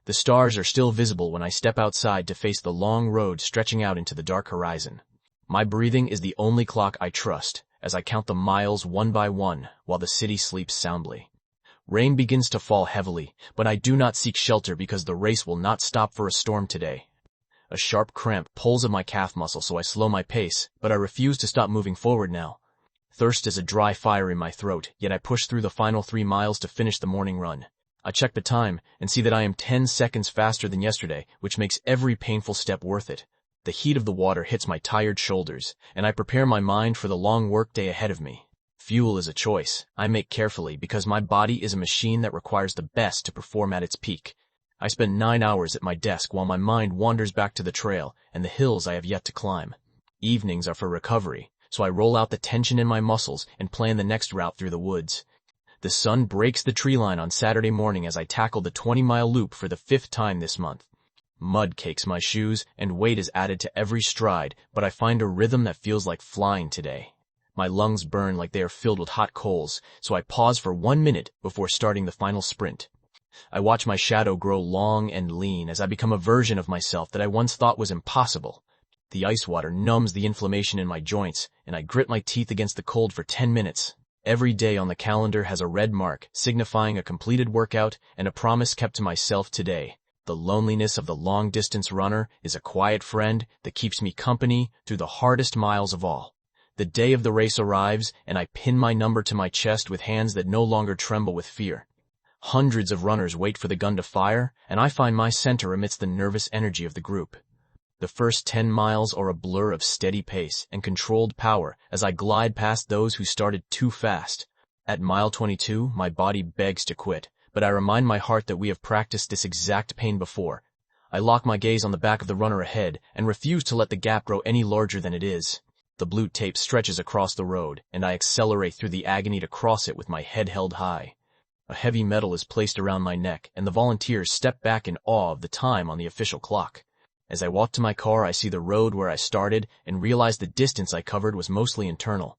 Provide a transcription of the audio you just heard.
The stars are still visible when I step outside to face the long road stretching out into the dark horizon. My breathing is the only clock I trust, as I count the miles one by one while the city sleeps soundly. Rain begins to fall heavily, but I do not seek shelter because the race will not stop for a storm today. A sharp cramp pulls at my calf muscle, so I slow my pace, but I refuse to stop moving forward now. Thirst is a dry fire in my throat, yet I push through the final 3 miles to finish the morning run. I check the time and see that I am 10 seconds faster than yesterday, which makes every painful step worth it. The heat of the water hits my tired shoulders, and I prepare my mind for the long workday ahead of me. Fuel is a choice I make carefully because my body is a machine that requires the best to perform at its peak. I spend 9 hours at my desk while my mind wanders back to the trail and the hills I have yet to climb. Evenings are for recovery, so I roll out the tension in my muscles and plan the next route through the woods. The sun breaks the tree line on Saturday morning as I tackle the 20-mile loop for the 5th time this month. Mud cakes my shoes and weight is added to every stride, but I find a rhythm that feels like flying today. My lungs burn like they are filled with hot coals, so I pause for 1 minute before starting the final sprint. I watch my shadow grow long and lean as I become a version of myself that I once thought was impossible. The ice water numbs the inflammation in my joints, and I grit my teeth against the cold for 10 minutes. Every day on the calendar has a red mark, signifying a completed workout and a promise kept to myself today. The loneliness of the long-distance runner is a quiet friend that keeps me company through the hardest miles of all. The day of the race arrives, and I pin my number to my chest with hands that no longer tremble with fear. Hundreds of runners wait for the gun to fire, and I find my center amidst the nervous energy of the group. The first 10 miles are a blur of steady pace and controlled power as I glide past those who started too fast. At mile 22, my body begs to quit, but I remind my heart that we have practiced this exact pain before. I lock my gaze on the back of the runner ahead and refuse to let the gap grow any larger than it is. The blue tape stretches across the road, and I accelerate through the agony to cross it with my head held high. A heavy medal is placed around my neck, and the volunteers step back in awe of the time on the official clock. As I walk to my car, I see the road where I started and realize the distance I covered was mostly internal.